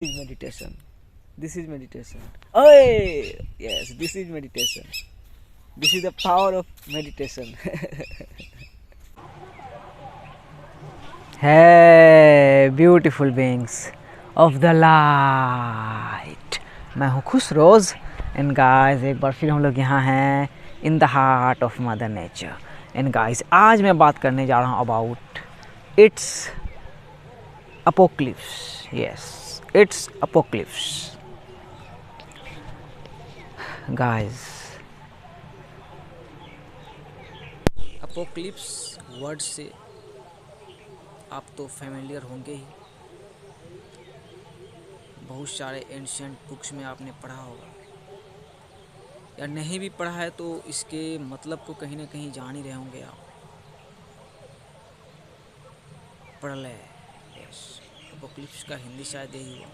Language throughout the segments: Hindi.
is meditation. This is meditation. Oh, yes, this is meditation. This is the power of meditation. Hey, beautiful beings of the light. मैं हूँ खुश रोज़ एंड गाइस एक बार फिर हम लोग यहाँ हैं in the heart of mother nature and guys आज मैं बात करने जा रहा हूँ about it's apocalypse. Yes, it's apocalypse. Guys, apocalypse word से आप तो फैमिलियर होंगे ही. बहुत सारे एंशिएंट बुक्स में आपने पढ़ा होगा, या नहीं भी पढ़ा है तो इसके मतलब को कहीं ना कहीं जान ही रहे होंगे आप. प्रलय, यस, अपोक्लिप्स का हिंदी शायद यही हुआ,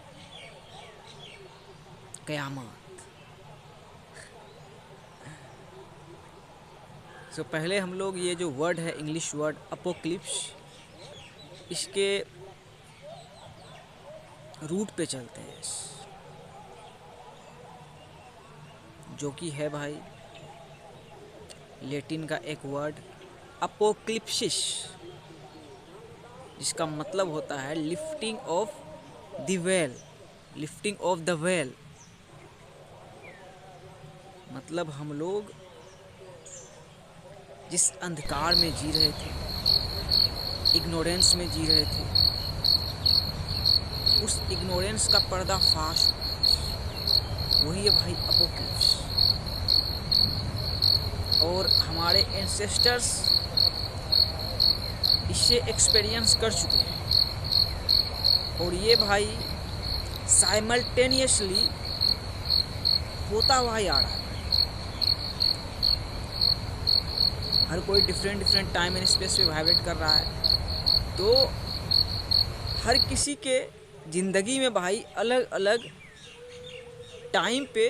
कयामत. तो पहले हम लोग ये जो वर्ड है इंग्लिश वर्ड अपोक्लिप्स, इसके रूट पे चलते हैं, जो कि है भाई लैटिन का एक वर्ड अपोक्लिप्सिस, जिसका मतलब होता है lifting of the well. Lifting of the well मतलब हम लोग जिस अंधकार में जी रहे थे, इग्नोरेंस में जी रहे थे, उस इग्नोरेंस का पर्दाफाश वही है भाई अपोक्लिप्स. और हमारे एंसेस्टर्स इससे एक्सपीरियंस कर चुके हैं, और ये भाई साइमल्टेनियसली होता हुआ ही आ रहा है. हर कोई डिफरेंट टाइम एंड स्पेस पे वाइब्रेट कर रहा है, तो हर किसी के ज़िंदगी में भाई अलग अलग टाइम पे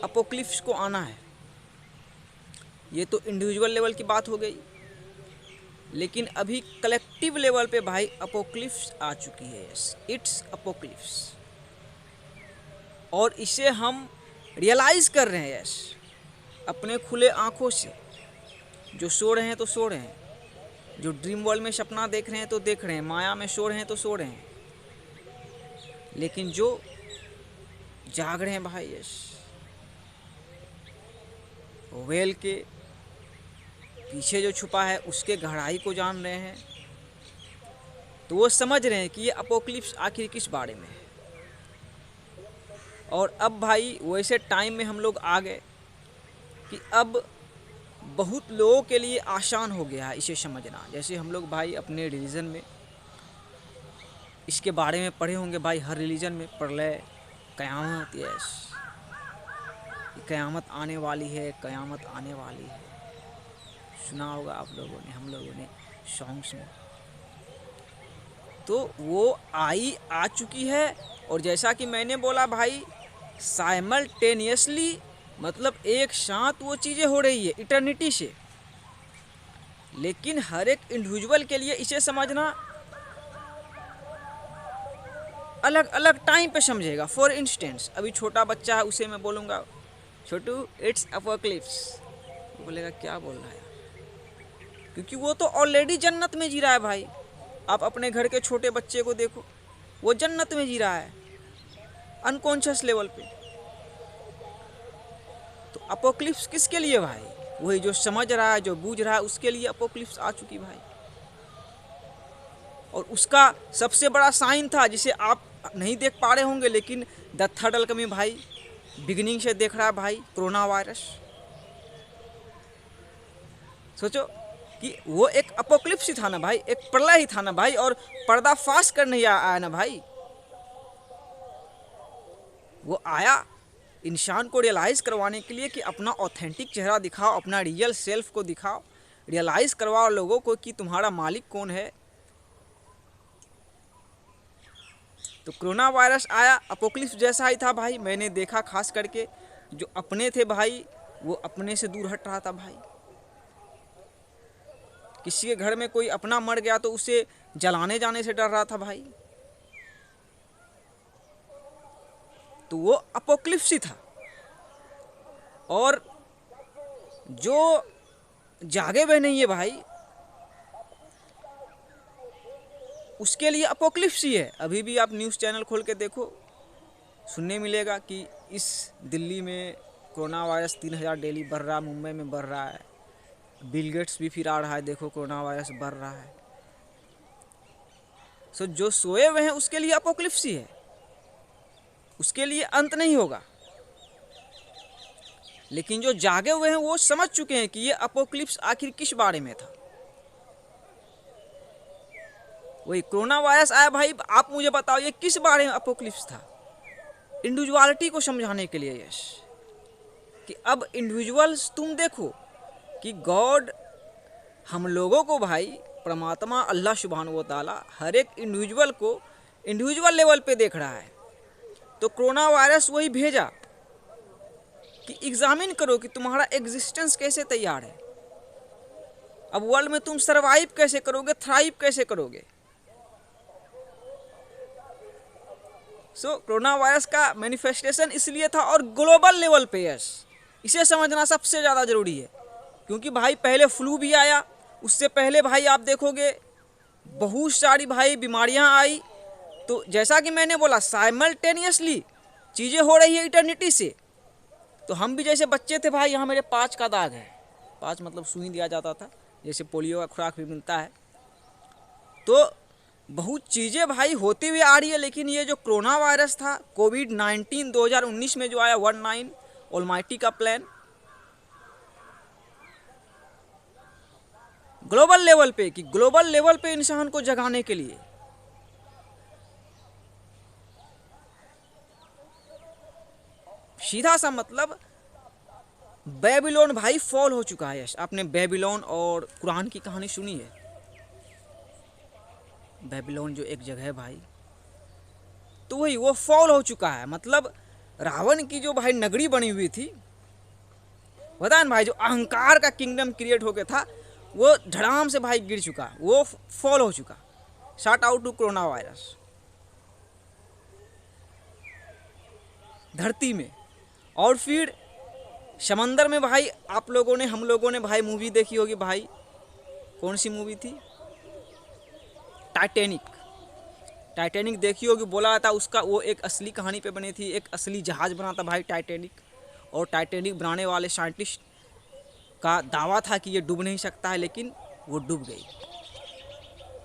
अपोक्लिप्स को आना है. ये तो इंडिविजुअल लेवल की बात हो गई, लेकिन अभी कलेक्टिव लेवल पे भाई अपोक्लिप्स आ चुकी है. इट्स अपोक्लिप्स, और इसे हम रियलाइज़ कर रहे हैं यस अपने खुले आँखों से. जो सो रहे हैं तो सो रहे हैं, जो ड्रीम वर्ल्ड में सपना देख रहे हैं तो देख रहे हैं, माया में सो रहे हैं तो सो रहे हैं, लेकिन जो जाग रहे हैं भाई यस वेल के पीछे जो छुपा है उसके गहराई को जान रहे हैं, तो वो समझ रहे हैं कि ये अपोक्लिप्स आखिर किस बारे में है. और अब भाई वैसे टाइम में हम लोग आ गए कि अब बहुत लोगों के लिए आसान हो गया है इसे समझना. जैसे हम लोग भाई अपने रिलीजन में इसके बारे में पढ़े होंगे भाई, हर रिलीजन में प्रलय, कयामत, यस कयामत आने वाली है, कयामत आने वाली है, सुना होगा आप लोगों ने, हम लोगों ने सॉन्ग्स में. तो वो आ चुकी है. और जैसा कि मैंने बोला भाई साइमल्टेनियसली मतलब एक साथ वो चीज़ें हो रही है इटर्निटी से, लेकिन हर एक इंडिविजुअल के लिए इसे समझना अलग अलग टाइम पे समझेगा. फॉर इंस्टेंस अभी छोटा बच्चा है, उसे मैं बोलूँगा छोटू इट्स अपोक्लिप्स, वो बोलेगा क्या बोल रहा है, क्योंकि वो तो ऑलरेडी जन्नत में जी रहा है भाई. आप अपने घर के छोटे बच्चे को देखो, वो जन्नत में जी रहा है अनकॉन्शियस लेवल पे. तो अपोक्लिप्स किसके लिए भाई? वही जो समझ रहा है, जो बूझ रहा है, उसके लिए अपोक्लिप्स आ चुकी भाई. और उसका सबसे बड़ा साइन था जिसे आप नहीं देख पा रहे होंगे, लेकिन द थर्ड अलकमी भाई बिगिनिंग से देख रहा है भाई, कोरोना वायरस. सोचो कि वो एक अपोक्लिप्स ही था ना भाई, एक प्रलय ही था ना भाई, और पर्दाफाश करने आया ना भाई. वो आया इंसान को रियलाइज़ करवाने के लिए कि अपना ऑथेंटिक चेहरा दिखाओ, अपना रियल सेल्फ को दिखाओ, रियलाइज़ करवाओ लोगों को कि तुम्हारा मालिक कौन है. तो कोरोना वायरस आया, अपोक्लिप्स जैसा ही था भाई. मैंने देखा खास करके जो अपने थे भाई, वो अपने से दूर हट रहा था भाई. किसी के घर में कोई अपना मर गया तो उसे जलाने जाने से डर रहा था भाई. तो वो अपोक्लिप्स ही था। और जो जागे हुए नहीं है भाई, उसके लिए अपोक्लिप्स ही है। अभी भी आप न्यूज़ चैनल खोल के देखो, सुनने मिलेगा कि इस दिल्ली में कोरोना वायरस 3000 डेली बढ़ रहा है, मुंबई में बढ़ रहा है, बिल गेट्स भी फिर आ रहा है, देखो कोरोना वायरस बढ़ रहा है। सो जो सोए हुए हैं उसके लिए अपोक्लिप्स ही है, उसके लिए अंत नहीं होगा। लेकिन जो जागे हुए हैं वो समझ चुके हैं कि ये अपोक्लिप्स आखिर किस बारे में था। वही कोरोना वायरस आया भाई, आप मुझे बताओ ये किस बारे में अपोक्लिप्स था? इंडिविजुअलिटी को समझाने के लिए, यश, कि अब इंडिविजुअल्स तुम देखो कि गॉड हम लोगों को भाई, परमात्मा अल्लाह सुब्हानहू व तआला हर एक इंडिविजुअल को इंडिविजुअल लेवल पे देख रहा है। तो कोरोना वायरस वही भेजा कि एग्जामिन करो कि तुम्हारा एग्जिस्टेंस कैसे तैयार है। अब वर्ल्ड में तुम सरवाइव कैसे करोगे, थ्राइव कैसे करोगे। कोरोना वायरस का मैनिफेस्टेशन इसलिए था, और ग्लोबल लेवल पे, यस, इसे समझना सबसे ज़्यादा ज़रूरी है। क्योंकि भाई पहले फ्लू भी आया, उससे पहले भाई आप देखोगे बहुत सारी भाई बीमारियां आई। तो जैसा कि मैंने बोला, साइमल्टेनियसली चीज़ें हो रही है इटर्निटी से। तो हम भी जैसे बच्चे थे भाई, यहाँ मेरे 5 का दाग है, 5 मतलब सुई दिया जाता था, जैसे पोलियो का खुराक भी मिलता है। तो बहुत चीज़ें भाई होती हुई आ रही है। लेकिन ये जो कोरोना वायरस था, कोविड-19 2019 में जो आया, 19 ऑलमाइटी का प्लान, ग्लोबल लेवल पे, कि ग्लोबल लेवल पे इंसान को जगाने के लिए। सीधा सा मतलब बेबीलोन भाई फॉल हो चुका है। यश, आपने बेबीलोन और कुरान की कहानी सुनी है? बेबीलोन जो एक जगह है भाई, तो वही वो फॉल हो चुका है। मतलब रावण की जो भाई नगरी बनी हुई थी, पता है भाई, जो अहंकार का किंगडम क्रिएट हो गया था, वो धड़ाम से भाई गिर चुका, वो फॉल हो चुका। Shot out to corona virus धरती में। और फिर समंदर में भाई, आप लोगों ने, हम लोगों ने भाई मूवी देखी होगी भाई, कौन सी मूवी थी? टाइटैनिक। टाइटैनिक देखी होगी, बोला था उसका वो एक असली कहानी पे बनी थी, एक असली जहाज़ बना था भाई टाइटैनिक। और टाइटैनिक बनाने वाले साइंटिस्ट का दावा था कि ये डूब नहीं सकता है, लेकिन वो डूब गई।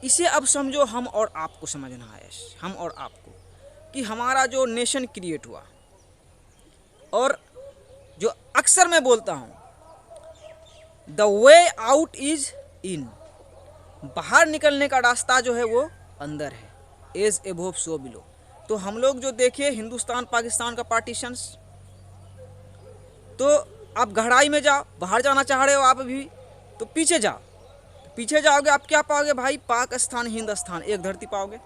इसे अब समझो हम और आपको समझना है, हम और आपको, कि हमारा जो नेशन क्रिएट हुआ, और जो अक्सर मैं बोलता हूँ, the way out is in, बाहर निकलने का रास्ता जो है वो अंदर है। As above so below. तो हम लोग जो देखे हिंदुस्तान पाकिस्तान का पार्टीशंस, तो आप गहराई में जाओ, बाहर जाना चाह रहे हो आप भी, तो पीछे जाओ, पीछे जाओगे आप क्या पाओगे भाई? पाकिस्तान हिंदुस्तान, एक धरती पाओगे,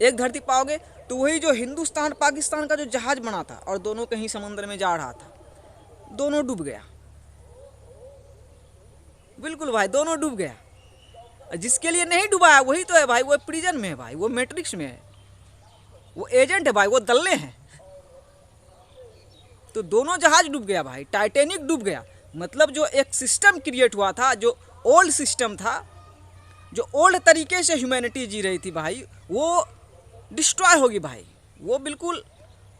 एक धरती पाओगे। तो वही जो हिंदुस्तान पाकिस्तान का जो जहाज बना था और दोनों कहीं समुद्र में जा रहा था, दोनों डूब गया। बिल्कुल भाई, दोनों डूब गया। जिसके लिए नहीं डूबा है वही तो है भाई, वो प्रिजन में है भाई, वो मैट्रिक्स में है, वो एजेंट है भाई, वो दल्ले हैं। तो दोनों जहाज डूब गया भाई, टाइटैनिक डूब गया। मतलब जो एक सिस्टम क्रिएट हुआ था, जो ओल्ड सिस्टम था, जो ओल्ड तरीके से ह्यूमैनिटी जी रही थी भाई, वो डिस्ट्रॉय होगी भाई, वो बिल्कुल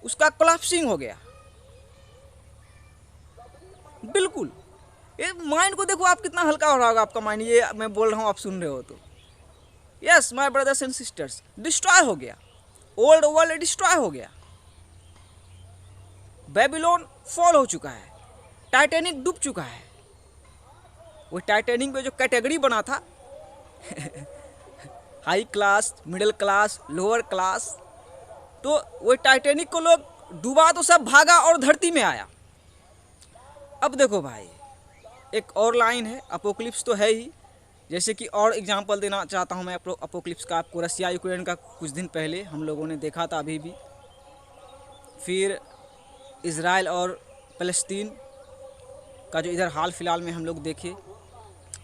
उसका कोलैप्सिंग हो गया। बिल्कुल, ये माइंड को देखो आप, कितना हल्का हो रहा होगा आपका माइंड, ये मैं बोल रहा हूँ आप सुन रहे हो तो। Yes my brothers and sisters, destroy हो गया, ओल्ड वर्ल्ड डिस्ट्रॉय हो गया, बेबीलोन फॉल हो चुका है, टाइटैनिक डूब चुका है। वो टाइटैनिक में जो कैटेगरी बना था high class, middle class, lower class, तो वो टाइटैनिक को लोग डूबा तो सब भागा और धरती में आया। अब देखो भाई, एक और लाइन है, अपोक्लिप्स तो है ही, जैसे कि और एग्जांपल देना चाहता हूं मैं अपोक्लिप्स का आपको। रसिया यूक्रेन का कुछ दिन पहले हम लोगों ने देखा था, अभी भी। फिर इज़राइल और फ़लस्तीन का जो इधर हाल फिलहाल में हम लोग देखे,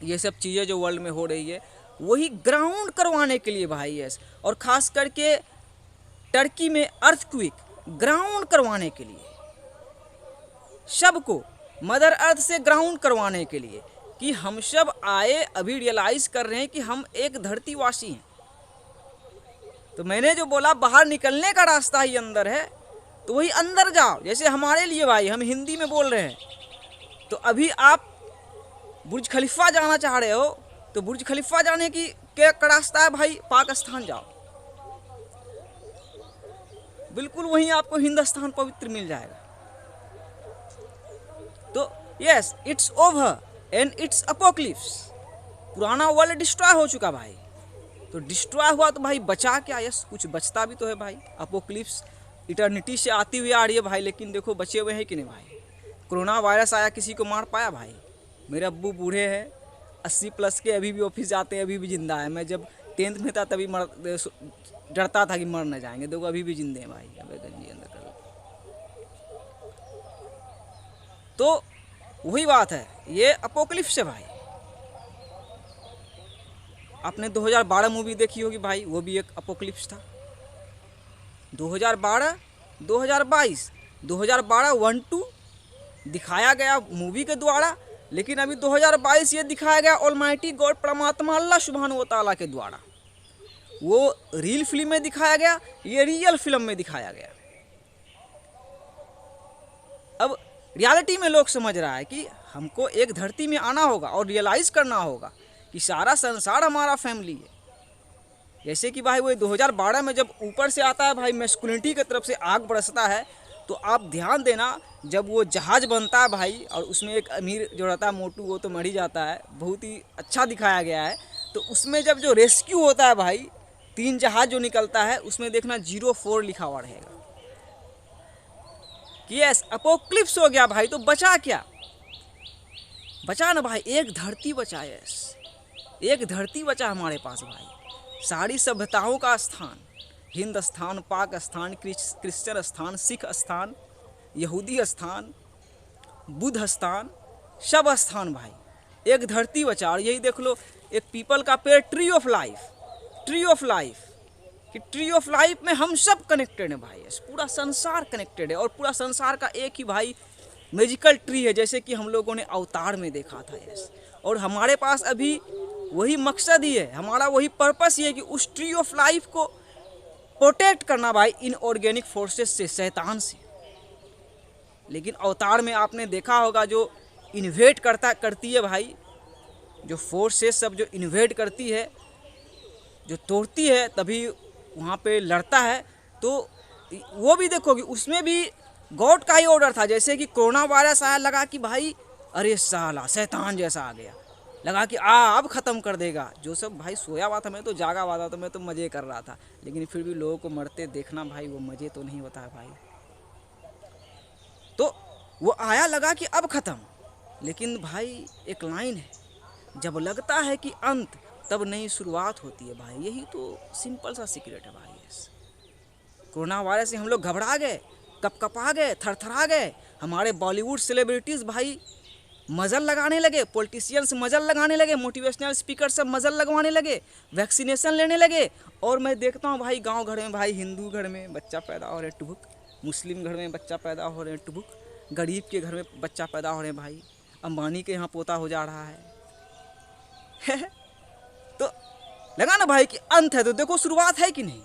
ये सब चीज़ें जो वर्ल्ड में हो रही है, वही ग्राउंड करवाने के लिए भाई। यस, और ख़ास करके टर्की में अर्थक्वेक, ग्राउंड करवाने के लिए, सबको मदर अर्थ से ग्राउंड करवाने के लिए कि हम सब आए, अभी रियलाइज कर रहे हैं कि हम एक धरतीवासी हैं। तो मैंने जो बोला बाहर निकलने का रास्ता ही अंदर है, तो वही अंदर जाओ। जैसे हमारे लिए भाई, हम हिंदी में बोल रहे हैं, तो अभी आप बुर्ज खलीफा जाना चाह रहे हो, तो बुर्ज खलीफा जाने की क्या रास्ता है भाई? पाकिस्तान जाओ, बिल्कुल वहीं आपको हिंदुस्तान पवित्र मिल जाएगा। तो yes, it's over and it's apocalypse. पुराना वर्ल्ड डिस्ट्रॉय हो चुका भाई, तो डिस्ट्रॉय हुआ तो भाई बचा क्या? यस, कुछ बचता भी तो है भाई। अपोक्लिप्स इटर्निटी से आती हुई आ रही है भाई, लेकिन देखो बचे हुए हैं कि नहीं भाई। कोरोना वायरस आया, किसी को मार पाया भाई? मेरे अब्बू बूढ़े हैं, 80+ के, अभी भी ऑफिस जाते हैं, अभी भी जिंदा है। मैं जब 10th में था तभी डरता था कि मर न जाएंगे, देखो अभी भी जिंदे हैं भाई। अबे गंजी अंदर कर। तो वही बात है, ये अपोक्लिप्स है भाई। आपने 2012 मूवी देखी होगी भाई, वो भी एक अपोक्लिप्स था। 2012, 2022, 2012 1-2 दिखाया गया मूवी के द्वारा, लेकिन अभी 2022 ये दिखाया गया ऑलमाइटी गॉड परमात्मा अल्लाह सुब्हानहू व तआला के द्वारा। वो रील फिल्म में दिखाया गया, ये रियल फिल्म में दिखाया गया। अब रियलिटी में लोग समझ रहा है कि हमको एक धरती में आना होगा और रियलाइज़ करना होगा कि सारा संसार हमारा फैमिली है। जैसे कि भाई वो 2012 में जब ऊपर से आता है भाई, मैस्कुलिनिटी की तरफ से आग बरसता है, तो आप ध्यान देना, जब वो जहाज़ बनता है भाई, और उसमें एक अमीर जो रहता है मोटू, वो तो मर ही जाता है, बहुत ही अच्छा दिखाया गया है। तो उसमें जब जो रेस्क्यू होता है भाई, 3 जहाज़ जो निकलता है, उसमें देखना 04 लिखा हुआ रहेगा कि यस अपोक्लिप्स हो गया भाई। तो बचा क्या? बचा ना भाई, एक धरती बचा। यस, एक धरती बचा हमारे पास भाई। सारी सभ्यताओं का स्थान, हिंद स्थान, पाकिस्तान, क्रिश्चियन स्थान, सिख स्थान, यहूदी स्थान, बुद्ध स्थान, सब स्थान भाई, एक धरती बचा। और यही देख लो, एक पीपल का पेड़, tree of life, tree of life, कि ट्री ऑफ लाइफ में हम सब कनेक्टेड हैं भाई। यस, पूरा संसार कनेक्टेड है, और पूरा संसार का एक ही भाई मैजिकल ट्री है, जैसे कि हम लोगों ने अवतार में देखा था। यस, और हमारे पास अभी वही मकसद ही है, हमारा वही पर्पस ही है कि उस ट्री ऑफ लाइफ को प्रोटेक्ट करना भाई, इनऑर्गेनिक फोर्सेस से, शैतान से। लेकिन अवतार में आपने देखा होगा, जो इन्वेट करती है भाई, जो फोर्सेस सब जो इन्वेट करती है, जो तोड़ती है, तभी वहाँ पे लड़ता है। तो वो भी देखोगे, उसमें भी गॉड का ही ऑर्डर था। जैसे कि कोरोना वायरस आया, लगा कि भाई अरे साला शैतान जैसा आ गया, लगा कि अब ख़त्म कर देगा। जो सब भाई सोया हुआ था, मैं तो जागा हुआ था, तो मैं तो मज़े कर रहा था, लेकिन फिर भी लोगों को मरते देखना भाई, वो मज़े तो नहीं होता है भाई। तो वो आया, लगा कि अब ख़त्म, लेकिन भाई एक लाइन है, जब लगता है कि अंत, तब नई शुरुआत होती है भाई। यही तो सिंपल सा सीक्रेट है भाई। कोरोना वायरस से हम लोग घबरा गए, कपकपा गए, थरथरा गए। हमारे बॉलीवुड सेलिब्रिटीज़ भाई मजल लगाने लगे, पॉलिटिशियंस मजल लगाने लगे, मोटिवेशनल स्पीकर सब मजल लगवाने लगे, वैक्सीनेशन लेने लगे। और मैं देखता हूँ भाई, गांव घर में भाई, हिंदू घर में बच्चा पैदा हो रहे टुबुक, मुस्लिम घर में बच्चा पैदा हो रहे टुबुक, गरीब के घर में बच्चा पैदा हो रहे भाई, अंबानी के यहाँ पोता हो जा रहा है। तो लगा ना भाई कि अंत है, तो देखो शुरुआत है कि नहीं।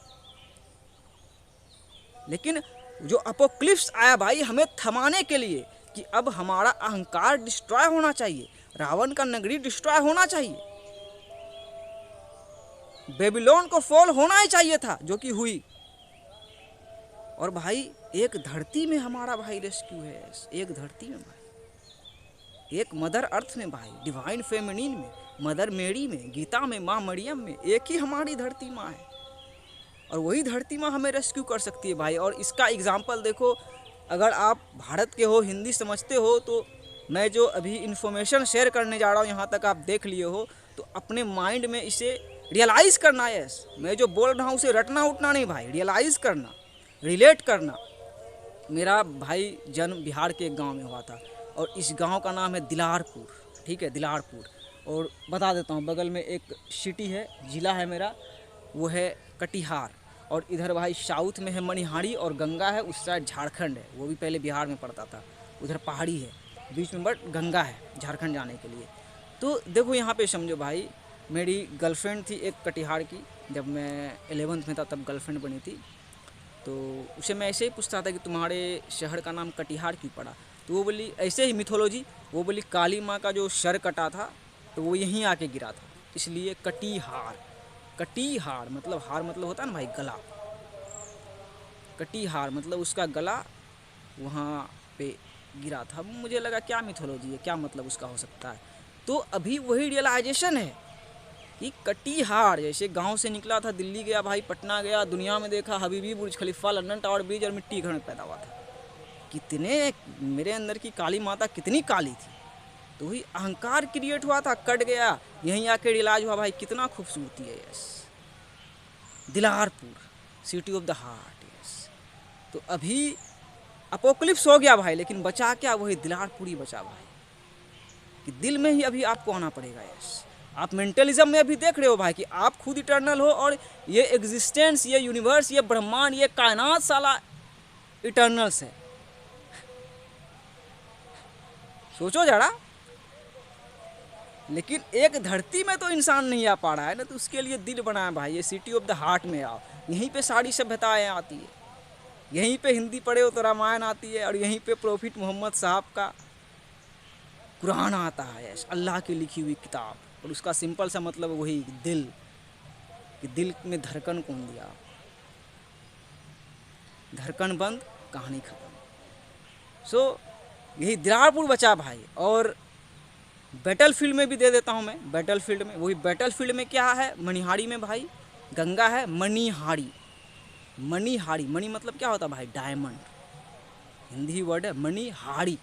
लेकिन जो अपोक्लिप्स आया भाई, हमें थमाने के लिए कि अब हमारा अहंकार डिस्ट्रॉय होना चाहिए, रावण का नगरी डिस्ट्रॉय होना चाहिए, बेबीलोन को फॉल होना ही चाहिए था, जो कि हुई। और भाई एक धरती में हमारा भाई रेस्क्यू है, एक धरती में भाई, एक मदर अर्थ में भाई, डिवाइन फेमिनिन में, मदर मेरी में, गीता में, माँ मरियम में, एक ही हमारी धरती माँ है, और वही धरती माँ हमें रेस्क्यू कर सकती है भाई। और इसका एग्जाम्पल देखो, अगर आप भारत के हो, हिंदी समझते हो, तो मैं जो अभी इन्फॉर्मेशन शेयर करने जा रहा हूँ, यहाँ तक आप देख लिए हो, तो अपने माइंड में इसे रियलाइज़ करना है। मैं जो बोल रहा हूँ उसे रटना उठना नहीं भाई, रियलाइज़ करना, रिलेट करना। मेरा भाई जन्म बिहार के एक गांव में हुआ था, और इस गांव का नाम है दिलारपुर, ठीक है, दिलारपुर। और बता देता हूँ, बगल में एक सिटी है, ज़िला है मेरा, वो है कटिहार, और इधर भाई साउथ में है मणिहारी और गंगा है, उस साइड झारखंड है, वो भी पहले बिहार में पड़ता था, उधर पहाड़ी है बीच में, बट गंगा है झारखंड जाने के लिए। तो देखो यहाँ पे समझो भाई, मेरी गर्लफ्रेंड थी एक कटिहार की, जब मैं 11th में था तब गर्लफ्रेंड बनी थी। तो उसे मैं ऐसे ही पूछता था कि तुम्हारे शहर का नाम कटिहार क्यों पड़ा, तो वो बोली ऐसे ही मिथोलॉजी, वो बोली काली माँ का जो सर कटा था तो वो यहीं आके गिरा था, इसलिए कटिहार। कटिहार मतलब हार मतलब होता है ना भाई गला, कटिहार मतलब उसका गला वहाँ पे गिरा था। मुझे लगा क्या मिथोलॉजी है, क्या मतलब उसका हो सकता है। तो अभी वही रियलाइजेशन है कि कटिहार, जैसे गांव से निकला था, दिल्ली गया भाई, पटना गया, दुनिया में देखा हबीबी, बुर्ज खलीफा, लंदन टावर ब्रिज और मिट्टी घर में पैदा हुआ था। कितने मेरे अंदर की काली माता कितनी काली थी, तो वही अहंकार क्रिएट हुआ था, कट गया, यहीं आके रियलाइज हुआ भाई कितना खूबसूरती है। Yes, Dilarpur city of the heart. Yes, तो अभी अपोक्लिप्स हो गया भाई, लेकिन बचा क्या, वही दिलारपुर ही बचा भाई, कि दिल में ही अभी आपको आना पड़ेगा। यस, आप मेंटलिज्म में अभी देख रहे हो भाई कि आप खुद इटर्नल हो, और ये एग्जिस्टेंस, ये यूनिवर्स, ये ब्रह्मांड, ये कायनात साला इटर्नल्स है। सोचो जरा, लेकिन एक धरती में तो इंसान नहीं आ पा रहा है ना, तो उसके लिए दिल बनाया भाई, ये सिटी ऑफ द हार्ट में आओ, यहीं पे सारी सभ्यताएं आती है, यहीं पे हिंदी पढ़े हो तो रामायण आती है, और यहीं पे प्रॉफिट मोहम्मद साहब का कुरान आता है, अल्लाह की लिखी हुई किताब, और उसका सिंपल सा मतलब वही दिल, कि दिल में धड़कन कौन दिया, धड़कन बंद कहानी खत्म। सो यही दिलारपुर बचा भाई। और बैटल फील्ड में भी दे देता हूँ मैं, बैटल फील्ड में, वही बैटल फील्ड में क्या है, मणिहारी में भाई गंगा है, मणिहारी, मणिहारी, मणि मतलब क्या होता है भाई, डायमंड, हिंदी वर्ड है मणिहारी,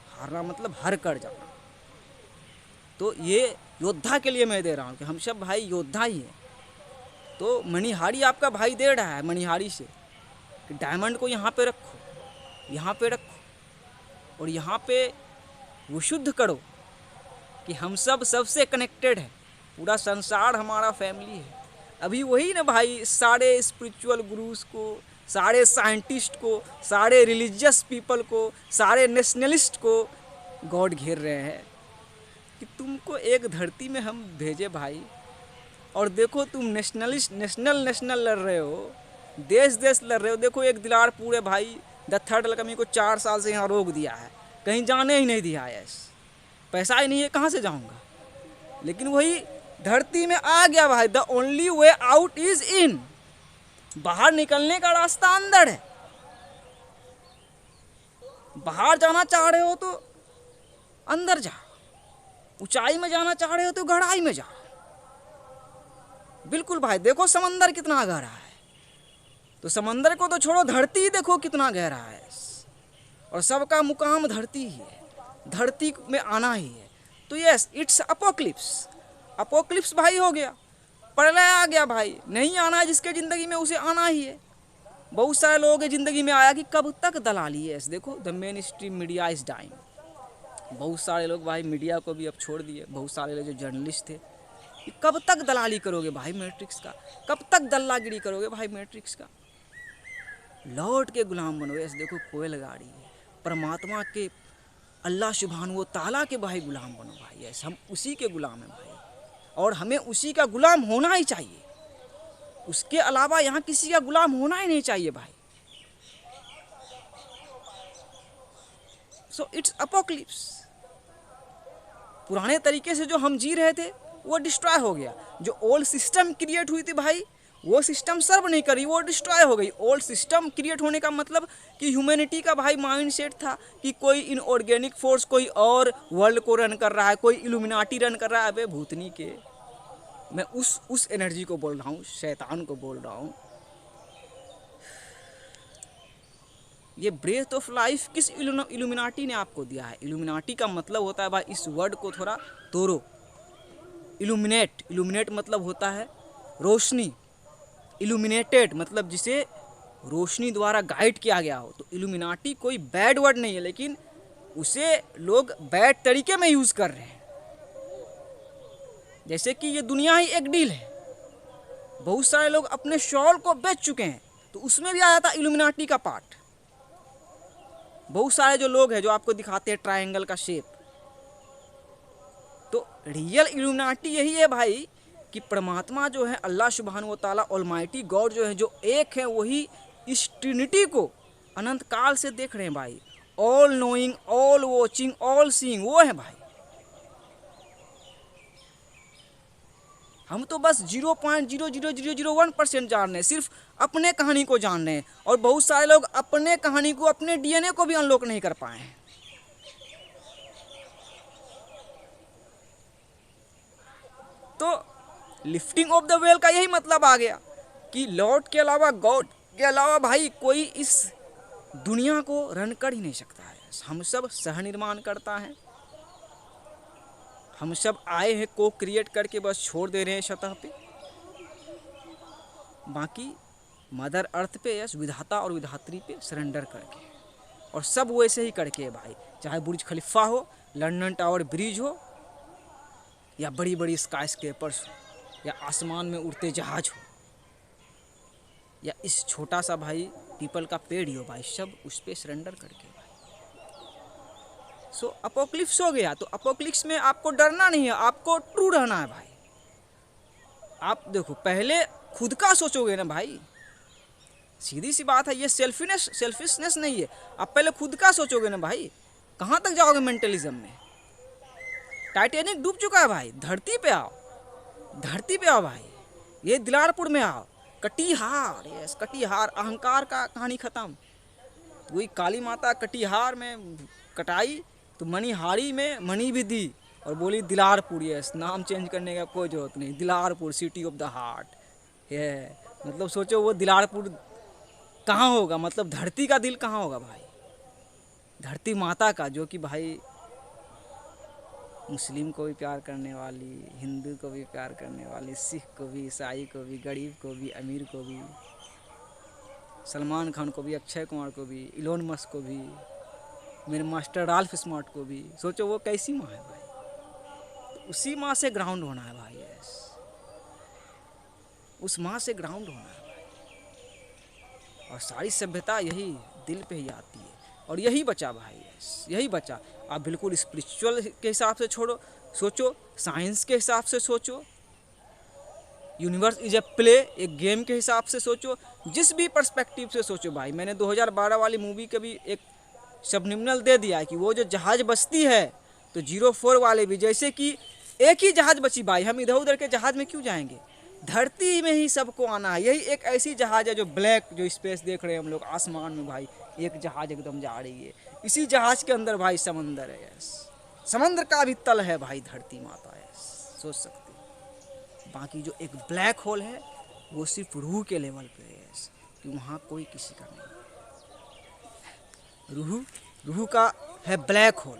हारना मतलब हर कर जाना। तो ये योद्धा के लिए मैं दे रहा हूँ कि हम सब भाई योद्धा ही हैं। तो मणिहारी आपका भाई दे रहा है मणिहारी से कि डायमंड को यहाँ पे रखो, यहाँ पे रखो, और यहाँ पे वो शुद्ध करो कि हम सब सबसे कनेक्टेड है, पूरा संसार हमारा फैमिली है। अभी वही ना भाई, सारे स्पिरिचुअल गुरुज को, सारे साइंटिस्ट को, सारे रिलीजियस पीपल को, सारे नेशनलिस्ट को गॉड घेर रहे हैं कि तुमको एक धरती में हम भेजे भाई, और देखो तुम नेशनल लड़ रहे हो, देश लड़ रहे हो। देखो एक दिलारपुर है भाई, द थर्ड लकमी को 4 साल से यहाँ रोक दिया है, कहीं जाने ही नहीं दिया है, पैसा ही नहीं है, कहाँ से जाऊँगा। लेकिन वही धरती में आ गया भाई, the only way out is in, बाहर निकलने का रास्ता अंदर है। बाहर जाना चाह रहे हो तो अंदर जाओ, ऊंचाई में जाना चाह रहे हो तो गहराई में जाओ। बिल्कुल भाई, देखो समंदर कितना गहरा है, तो समंदर को तो छोड़ो, धरती देखो कितना गहरा है, और सबका मुकाम धरती ही है, धरती में आना ही है। तो यस, इट्स अपोक्लिप्स, अपोक्लिप्स भाई हो गया, प्रलय आ गया भाई, नहीं आना है जिसके ज़िंदगी में उसे आना ही है। बहुत सारे लोगों की ज़िंदगी में आया कि कब तक दलाली है। देखो the mainstream media is dying, बहुत सारे लोग भाई मीडिया को भी अब छोड़ दिए, बहुत सारे लोग जो जर्नलिस्ट थे, कि कब तक दलाली करोगे भाई मैट्रिक्स का, कब तक दल्लागिरी करोगे भाई मैट्रिक्स का, लौट के गुलाम बनोगे। ऐसे देखो कोयल गाड़ी है, परमात्मा के, अल्लाह सुभान वो ताला के भाई गुलाम बनो भाई, ऐसे हम उसी के गुलाम हैं भाई, और हमें उसी का गुलाम होना ही चाहिए, उसके अलावा यहाँ किसी का गुलाम होना ही नहीं चाहिए भाई। सो इट्स अपोक्लिप्स, पुराने तरीके से जो हम जी रहे थे वो डिस्ट्रॉय हो गया, जो ओल्ड सिस्टम क्रिएट हुई थी भाई, वो सिस्टम सर्व नहीं करी, वो डिस्ट्रॉय हो गई। ओल्ड सिस्टम क्रिएट होने का मतलब कि ह्यूमैनिटी का भाई माइंड सेट था कि कोई इनऑर्गेनिक फोर्स कोई और वर्ल्ड को रन कर रहा है, कोई इल्यूमिनाटी रन कर रहा है। अबे भूतनी के, मैं उस एनर्जी को बोल रहा हूँ, शैतान को बोल रहा हूँ। ये ब्रेथ ऑफ लाइफ किस इल्यूमिनाटी ने आपको दिया है? इल्यूमिनाटी का मतलब होता है भाई, इस वर्ड को थोड़ा तोड़ो, इल्यूमिनेट, इल्यूमिनेट मतलब होता है रोशनी, इल्यूमिनेटेड मतलब जिसे रोशनी द्वारा गाइड किया गया हो। तो इल्यूमिनाटी कोई बैड वर्ड नहीं है, लेकिन उसे लोग बैड तरीके में यूज़ कर रहे हैं। जैसे कि ये दुनिया ही एक डील है, बहुत सारे लोग अपने शॉल को बेच चुके हैं, तो उसमें भी आया था इल्यूमिनाटी का पार्ट। बहुत सारे जो लोग हैं जो आपको दिखाते हैं ट्रायंगल का शेप, तो रियल इल्यूमिनाटी यही है भाई कि परमात्मा जो है अल्लाह सुब्हानहू व तआला ऑलमाइटी गॉड जो है, जो एक है, वही इस ट्रिनिटी को अनंत काल से देख रहे हैं भाई। All knowing, all watching, all seeing, वो है भाई। हम तो बस 0.00001% जान रहे हैं, सिर्फ अपने कहानी को जान रहे हैं, और बहुत सारे लोग अपने कहानी को, अपने डीएनए को भी अनलॉक नहीं कर पाए हैं। तो लिफ्टिंग ऑफ द वेल का यही मतलब आ गया कि लॉर्ड के अलावा, गॉड के अलावा भाई कोई इस दुनिया को रन कर ही नहीं सकता है। हम सब सह निर्माण करता है, हम सब आए हैं को क्रिएट करके बस छोड़ दे रहे हैं सतह पे। बाकी मदर अर्थ पे, यस, विधाता और विधात्री पे सरेंडर करके, और सब वैसे ही करके है भाई। चाहे बुर्ज खलीफा हो, लंदन टावर ब्रिज हो, या बड़ी बड़ी स्काई स्क्रेपर्स हो, या आसमान में उड़ते जहाज हो, या इस छोटा सा भाई पीपल का पेड़ ही हो भाई, सब उस पर सरेंडर करके भाई। सो अपोक्लिप्स हो गया, तो अपोक्लिप्स में आपको डरना नहीं है, आपको ट्रू रहना है भाई। आप देखो, पहले खुद का सोचोगे ना भाई, सीधी सी बात है, ये सेल्फिशनेस नहीं है। आप पहले खुद का सोचोगे ना भाई, कहाँ तक जाओगे मेंटलिज्म में। टाइटैनिक डूब चुका है भाई, धरती पे आओ, धरती पे आओ भाई, ये दिलारपुर में आओ, कटिहार, यस कटिहार, अहंकार का कहानी खत्म। वही काली माता कटिहार में कटाई, तो मणिहारी में मणि भी दी, और बोली दिलारपुर, यस, नाम चेंज करने का कोई जरूरत नहीं, Dilarpur, city of the heart. ये मतलब सोचो वो दिलारपुर कहाँ होगा, मतलब धरती का दिल कहाँ होगा भाई, धरती माता का, जो कि भाई मुस्लिम को भी प्यार करने वाली, हिंदू को भी प्यार करने वाली, सिख को भी, ईसाई को भी, गरीब को भी, अमीर को भी, सलमान खान को भी, अक्षय कुमार को भी, इलोन मस्क को भी, मेरे मास्टर राल्फ स्मार्ट को भी। सोचो वो कैसी माँ है भाई, तो उसी माँ से ग्राउंड होना है भाई, यस, उस माँ से ग्राउंड होना है भाई। और सारी सभ्यता यही दिल पे ही आती है, और यही बचा भाई, यस, यही बचा। आप बिल्कुल स्पिरिचुअल के हिसाब से छोड़ो, सोचो साइंस के हिसाब से सोचो, यूनिवर्स इज ए प्ले, एक गेम के हिसाब से सोचो, जिस भी पर्सपेक्टिव से सोचो भाई। मैंने 2012 वाली मूवी का भी एक सबनिमिनल दे दिया है कि वो जो जहाज़ बचती है, तो 04 वाले भी, जैसे कि एक ही जहाज़ बची भाई, हम इधर उधर के जहाज़ में क्यों जाएंगे, धरती में ही सबको आना है। यही एक ऐसी जहाज़ है जो ब्लैक, जो स्पेस देख रहे हैं हम लोग आसमान में भाई, एक जहाज़ एकदम जा रही है, इसी जहाज़ के अंदर भाई समंदर है, यस, समंदर का भी तल है भाई धरती माता, यस, सोच सकते। बाकी जो एक ब्लैक होल है, वो सिर्फ रूह के लेवल पे है, यस, कि वहाँ कोई किसी का नहीं। रूह का है ब्लैक होल।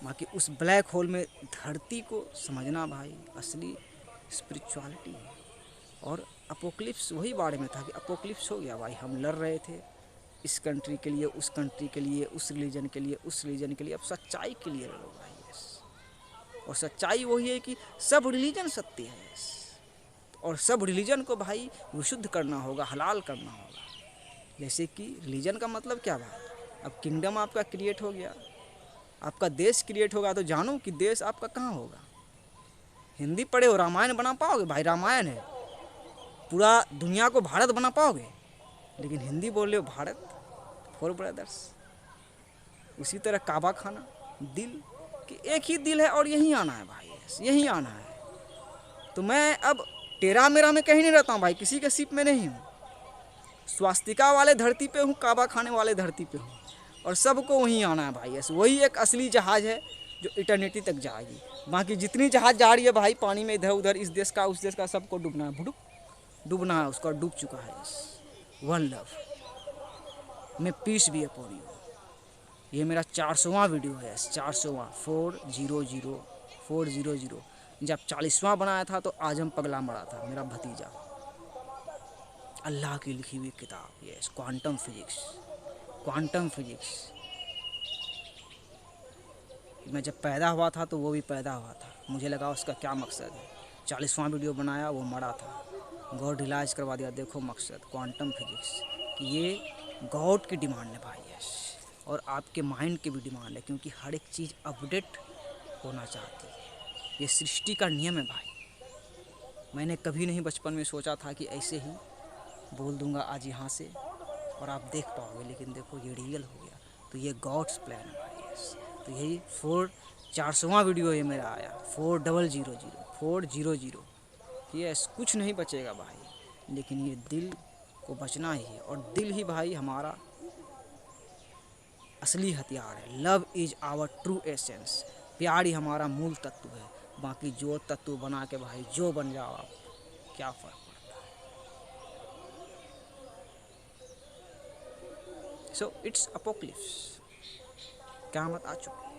बाकी उस ब्लैक होल में धरती को समझना भाई असली स्पिरिचुअलिटी है। और अपोक्लिप्स वही बारे में था कि अपोक्लिप्स हो गया भाई, हम लड़ रहे थे इस कंट्री के लिए, उस कंट्री के लिए, उस रिलीजन के लिए, उस रिलीजन के लिए, अब सच्चाई के लिए लड़ो भाई, यस। और सच्चाई वही है कि सब रिलीजन सत्य है, यस, और सब रिलीजन को भाई विशुद्ध करना होगा, हलाल करना होगा। जैसे कि रिलीजन का मतलब क्या भाई, अब किंगडम आपका क्रिएट हो गया, आपका देश क्रिएट होगा, तो जानो कि देश आपका कहाँ होगा। हिंदी पढ़े हो, रामायण बना पाओगे भाई, रामायण है, पूरा दुनिया को भारत बना पाओगे, लेकिन हिंदी बोल रहे हो भारत फॉर ब्रदर्स। उसी तरह काबा खाना, दिल कि एक ही दिल है, और यहीं आना है भाई, यहीं आना है। तो मैं अब टेरा मेरा में कहीं नहीं रहता हूँ भाई, किसी के सिप में नहीं हूँ, स्वास्तिका वाले धरती पे हूँ, काबा खाने वाले धरती पे हूँ, और सबको वहीं आना है भाई, यस। वही एक असली जहाज़ है जो इटर्निटी तक जाएगी। बाकी जितनी जहाज़ जा रही है भाई पानी में, इधर उधर, इस देश का उस देश का, सबको डूबना है, डूबना है, उसका डूब चुका है, यस। वन लव में पीस भी अपॉन यू। ये मेरा 400वां वीडियो है, यस, 400वां, 400। जब 40वां बनाया था तो आजम पगला मरा था, मेरा भतीजा। अल्लाह की लिखी हुई किताब, यस, क्वांटम फिजिक्स। मैं जब पैदा हुआ था तो वो भी पैदा हुआ था, मुझे लगा उसका क्या मकसद है। 40वां वीडियो बनाया, वो मरा था। गॉड रियलाइज करवा दिया। देखो मकसद क्वांटम फिजिक्स कि ये गॉड की डिमांड है भाई, यस, और आपके माइंड की भी डिमांड है, क्योंकि हर एक चीज़ अपडेट होना चाहती है। ये सृष्टि का नियम है भाई। मैंने कभी नहीं बचपन में सोचा था कि ऐसे ही बोल दूंगा आज यहाँ से और आप देख पाओगे, लेकिन देखो ये रियल हो गया। तो ये गॉड्स प्लान है भाई, यस। तो यही 400वां वीडियो ये मेरा आया, 4000 यस। कुछ नहीं बचेगा भाई, लेकिन ये दिल को बचना ही है, और दिल ही भाई हमारा असली हथियार है। Love is our true essence, प्यार ही हमारा मूल तत्व है। बाकी जो तत्व बना के भाई जो बन जाओ आप, क्या फ़र्क पड़ता है। सो इट्स अपोक्लिप्स, क़यामत आ चुकी है।